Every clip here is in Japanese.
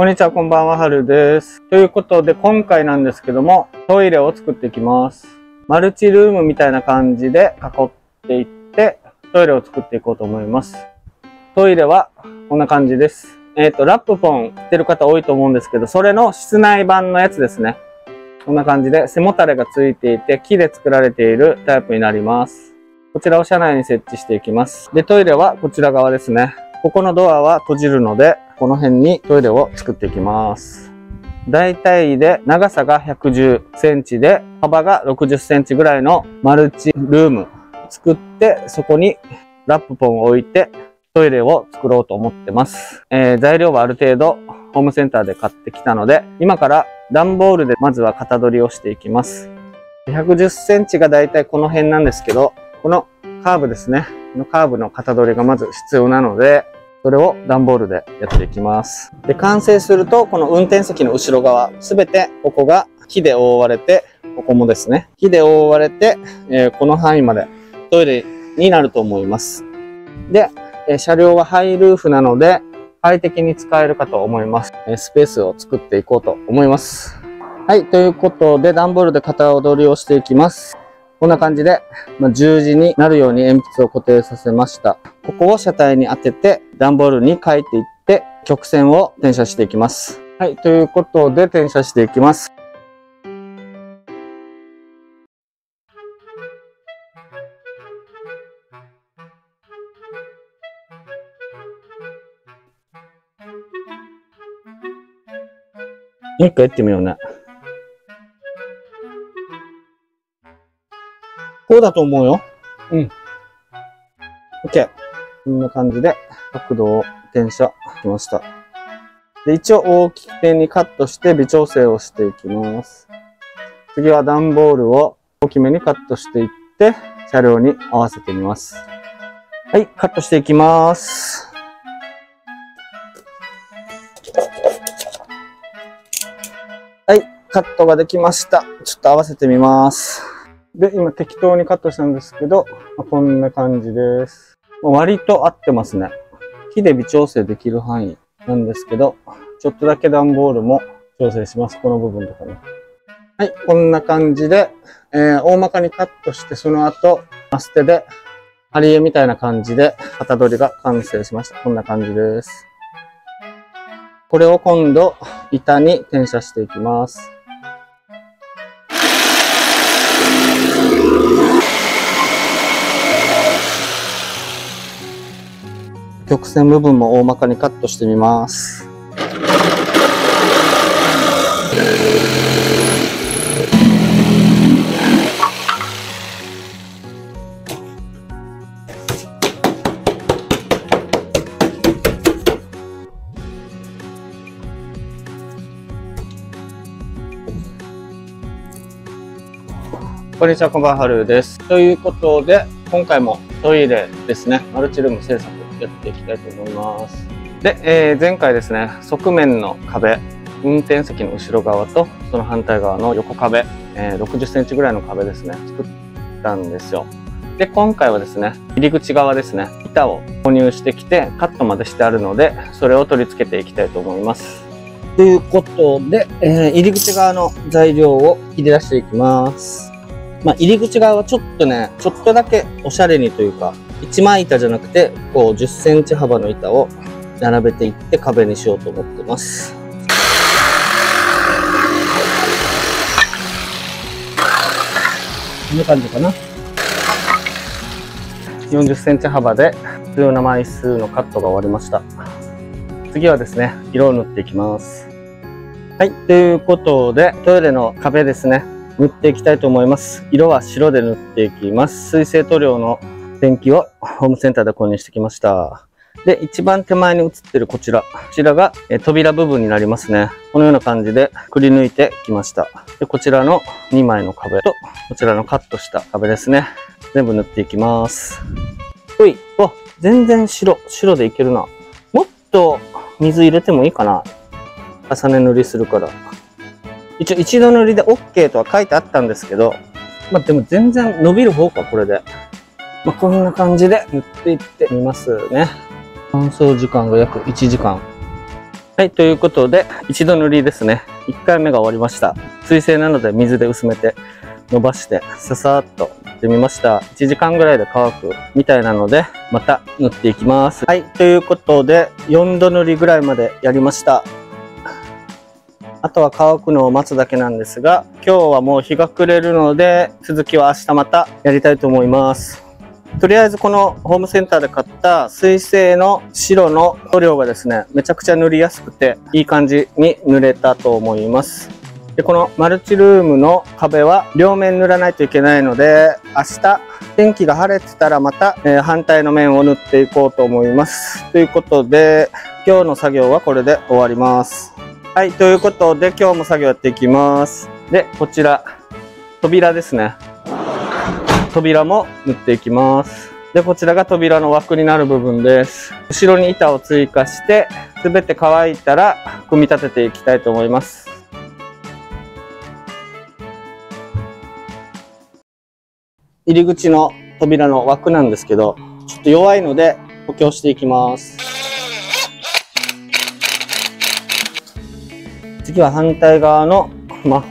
こんにちは、こんばんは、はるです。ということで、今回なんですけども、トイレを作っていきます。マルチルームみたいな感じで囲っていって、トイレを作っていこうと思います。トイレはこんな感じです。ラップポン知ってる方多いと思うんですけど、それの室内版のやつですね。こんな感じで背もたれがついていて、木で作られているタイプになります。こちらを車内に設置していきます。で、トイレはこちら側ですね。ここのドアは閉じるので、この辺にトイレを作っていきます。だいたいで長さが110センチで幅が60センチぐらいのマルチルーム作って、そこにラップポンを置いてトイレを作ろうと思ってます。材料はある程度ホームセンターで買ってきたので、今から段ボールでまずは型取りをしていきます。110センチがだいたいこの辺なんですけど、このカーブですね。このカーブの型取りがまず必要なので、それを段ボールでやっていきます。で、完成すると、この運転席の後ろ側、すべてここが木で覆われて、ここもですね、木で覆われて、この範囲までトイレになると思います。で、車両はハイルーフなので、快適に使えるかと思います。スペースを作っていこうと思います。はい、ということで、段ボールで型取りをしていきます。こんな感じで、十字になるように鉛筆を固定させました。ここを車体に当てて、段ボールに書いていって、曲線を転写していきます。はい、ということで転写していきます。もう一回やってみようね。こうだと思うよ。うん。OK。こんな感じで角度を転写しました。で、一応大きめにカットして微調整をしていきます。次は段ボールを大きめにカットしていって、車両に合わせてみます。はい、カットしていきます。はい、カットができました。ちょっと合わせてみます。で、今適当にカットしたんですけど、こんな感じです。割と合ってますね。木で微調整できる範囲なんですけど、ちょっとだけ段ボールも調整します。この部分とかね。はい、こんな感じで、大まかにカットして、その後、マステで、貼り絵みたいな感じで、型取りが完成しました。こんな感じです。これを今度、板に転写していきます。曲線部分も大まかにカットしてみます。こんにちは、こんばんは、はるです。ということで、今回もトイレですね、マルチルーム制作やっていきたいと思います。で、前回ですね、側面の壁、運転席の後ろ側とその反対側の横壁、60センチぐらいの壁ですね、作ったんですよ。で、今回はですね、入り口側ですね、板を購入してきてカットまでしてあるので、それを取り付けていきたいと思います。ということで、入り口側の材料を切り出していきます。入り口側はちょっとだけおしゃれにというか、一枚板じゃなくて、こう10センチ幅の板を並べていって壁にしようと思ってます。こんな感じかな。40センチ幅で必要な枚数のカットが終わりました。次はですね、色を塗っていきます。はい、ということで、トイレの壁ですね、塗っていきたいと思います。色は白で塗っていきます。水性塗料のペンキをホームセンターで購入してきました。で、一番手前に映ってるこちらが扉部分になりますね。このような感じでくり抜いてきました。で、こちらの2枚の壁と、こちらのカットした壁ですね。全部塗っていきます。ほい。わ、全然白でいけるな。もっと水入れてもいいかな。重ね塗りするから。一応一度塗りで OK とは書いてあったんですけど、でも全然伸びる方か、これで。こんな感じで塗っていってみますね。乾燥時間が約1時間。はい、ということで、一度塗りですね。1回目が終わりました。水性なので水で薄めて伸ばして、ささっとやってみました。1時間ぐらいで乾くみたいなので、また塗っていきます。はい、ということで、4度塗りぐらいまでやりました。あとは乾くのを待つだけなんですが、今日はもう日が暮れるので、続きは明日またやりたいと思います。とりあえずこのホームセンターで買った水性の白の塗料がですね、めちゃくちゃ塗りやすくていい感じに塗れたと思います。で、このマルチルームの壁は両面塗らないといけないので、明日天気が晴れてたらまた、反対の面を塗っていこうと思います。ということで、今日の作業はこれで終わります。はい、ということで今日も作業やっていきます。で、こちら、扉ですね。扉も塗っていきます。で、こちらが扉の枠になる部分です。後ろに板を追加して、すべて乾いたら組み立てていきたいと思います。入り口の扉の枠なんですけど、ちょっと弱いので補強していきます。次は反対側の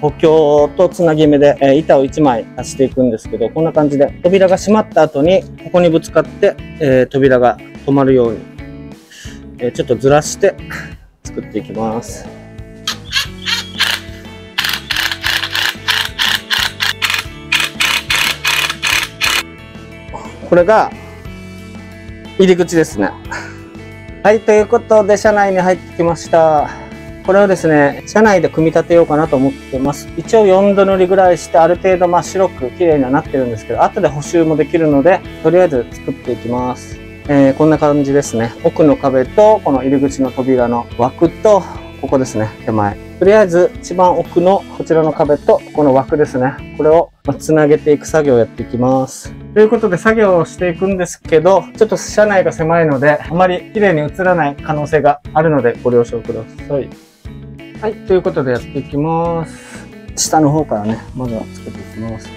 補強とつなぎ目で、板を1枚足していくんですけど、こんな感じで扉が閉まった後にここにぶつかって、扉が止まるように、ちょっとずらして作っていきます。これが入り口ですね。はい、ということで車内に入ってきました。これをですね、車内で組み立てようかなと思ってます。一応4度塗りぐらいしてある程度白く綺麗にはなってるんですけど、後で補修もできるので、とりあえず作っていきます。こんな感じですね。奥の壁と、この入り口の扉の枠と、ここですね、手前。とりあえず一番奥のこちらの壁と、この枠ですね。これをつなげていく作業をやっていきます。ということで作業をしていくんですけど、ちょっと車内が狭いので、あまり綺麗に映らない可能性があるので、ご了承ください。はい、ということでやっていきます。下の方からね、まずはつけていきます。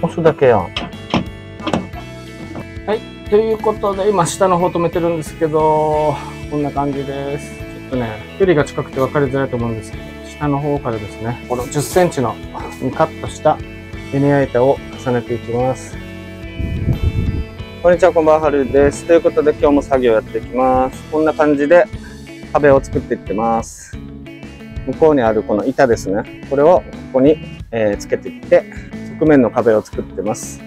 押すだけやん。はい、ということで今下の方止めてるんですけど、こんな感じです。ちょっとね、距離が近くて分かりづらいと思うんですけど、下の方からですね、この10センチのカットしたベニヤ板を重ねていきます。こんにちは、こんばんは、はるです。ということで今日も作業やっていきます。こんな感じで壁を作っていってます。向こうにあるこの板ですね。これをここに、つけていって、側面の壁を作ってます。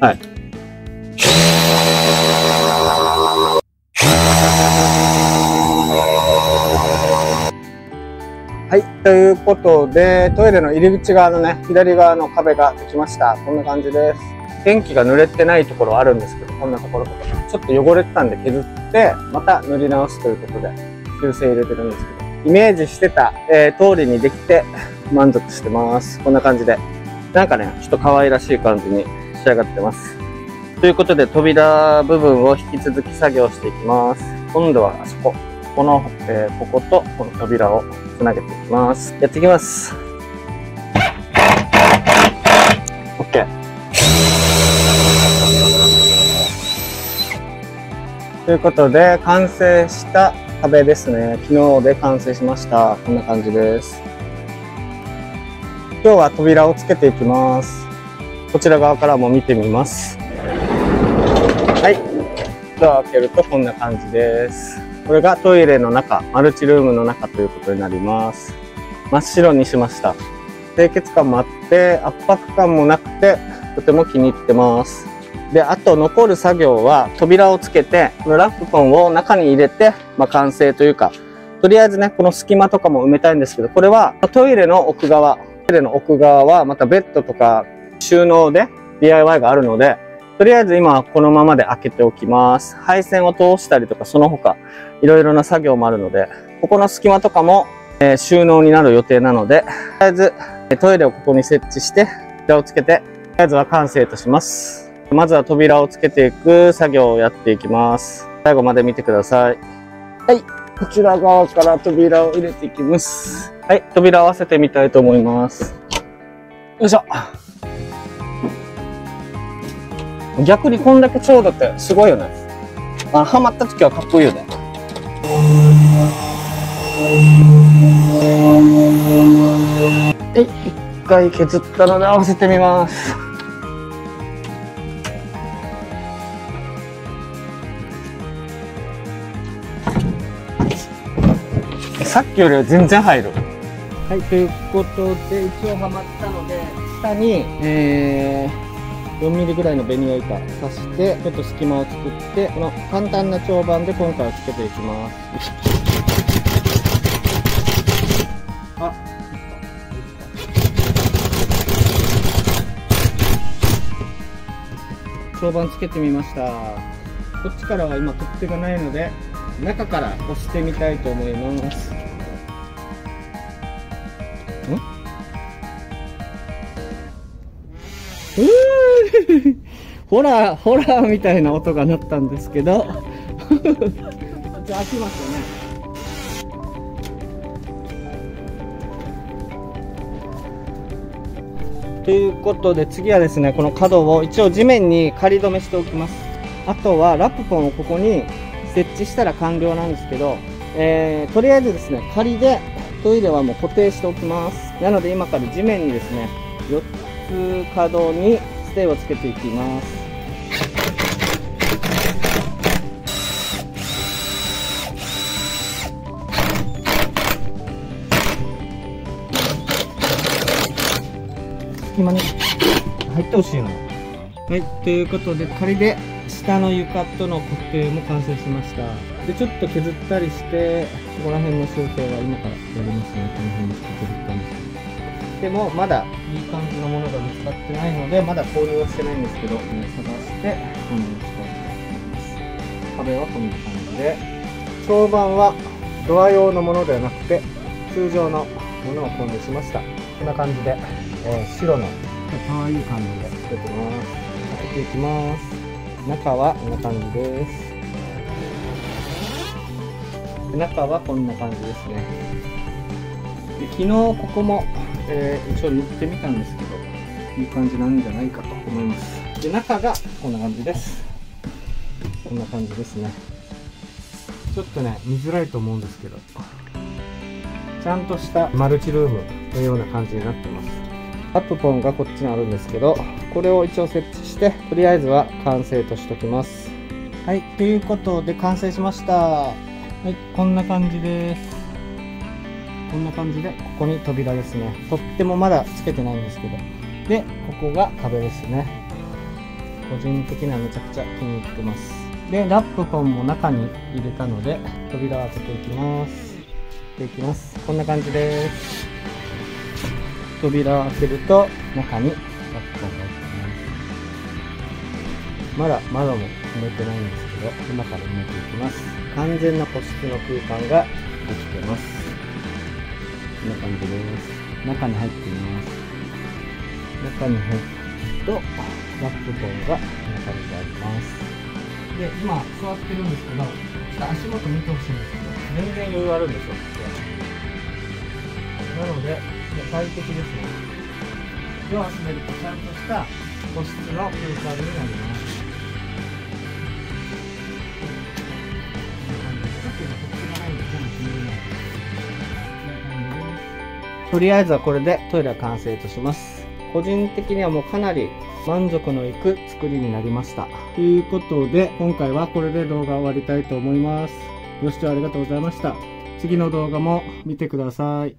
はい。はい。ということで、トイレの入り口側のね、左側の壁ができました。こんな感じです。電気が濡れてないところあるんですけど、こんなところとか、ちょっと汚れてたんで削って、また塗り直すということで、修正入れてるんですけど、イメージしてた、通りにできて満足してます。こんな感じで。なんかね、ちょっと可愛らしい感じに仕上がってます。ということで、扉部分を引き続き作業していきます。今度はあそこ。この、こことこの扉をつなげていきます。やっていきます。OK。ということで、完成した壁ですね。昨日で完成しました。こんな感じです。今日は扉をつけていきます。こちら側からも見てみます。はい。ドアを開けるとこんな感じです。これがトイレの中、マルチルームの中ということになります。真っ白にしました。清潔感もあって、圧迫感もなくて、とても気に入ってます。で、あと残る作業は扉をつけて、このラフコンを中に入れて、完成というか、とりあえずね、この隙間とかも埋めたいんですけど、これはトイレの奥側、トイレの奥側はまたベッドとか収納で DIY があるので、とりあえず今はこのままで開けておきます。配線を通したりとか、その他、いろいろな作業もあるので、ここの隙間とかも、収納になる予定なので、とりあえずトイレをここに設置して、扉をつけて、とりあえずは完成とします。まずは扉をつけていく作業をやっていきます。最後まで見てください。はい。こちら側から扉を入れていきます。はい、扉合わせてみたいと思います。よいしょ。逆にこんだけ長度ってすごいよね。はまった時はかっこいいよね。はい、一回削ったので合わせてみます。さっきよりは全然入る。はい、ということで一応はまったので、下に、4ミリぐらいのベニヤ板刺して、ちょっと隙間を作って、この簡単な長板で今回はつけていきます。あ、長板つけてみました。こっちからは今取っ手がないので、中から押してみたいと思います。ホラーみたいな音が鳴ったんですけどじゃあ開きますよね。ということで次はですね、この角を一応地面に仮止めしておきます。あとはラップポンをここに設置したら完了なんですけど、とりあえずですね、仮でトイレはもう固定しておきます。なので今から地面にですね、4つ角にステイをつけていきます。隙間に入ってほしいの。はい、ということで仮で下の床との固定も完成しました。でちょっと削ったりして、ここら辺の修正は今からやりますね。この辺に削ったんですけど。でもまだいい感じのものが見つかってないので、まだ購入はしてないんですけど、探して購入したいと思います。壁はこんな感じで、長板はドア用のものではなくて通常のものを購入しました。こんな感じで、白の可愛い感じでつけてます。開けていきます。中はこんな感じです。中はこんな感じですね。で昨日ここも一応塗ってみたんですけど、いい感じなんじゃないかと思います。で中がこんな感じです。こんな感じですね。ちょっとね見づらいと思うんですけど、ちゃんとしたマルチルームのような感じになってます。ラップポンがこっちにあるんですけど、これを一応設置して、とりあえずは完成としておきます。はい、ということで完成しました。はい、こんな感じです。こんな感じで、ここに扉ですね。取っ手もまだつけてないんですけど。で、ここが壁ですね。個人的にはめちゃくちゃ気に入ってます。で、ラップポンも中に入れたので、扉を開けていきます。開けていきます。こんな感じです。扉を開けると、中にラップポンが入っています。まだ窓も埋めてないんですけど、今から埋めていきます。完全な個室の空間ができてます。こんな感じです。中に入っています。中に入ると、ラップポンがこんな感じであります。で、今座ってるんですけど、ちょっと足元見てほしいんですけど、全然余裕あるんですよ、ここは。なので、快適ですね。ドア閉めるとちゃんとした個室の空間になります。とりあえずはこれでトイレは完成とします。個人的にはもうかなり満足のいく作りになりました。ということで、今回はこれで動画を終わりたいと思います。ご視聴ありがとうございました。次の動画も見てください。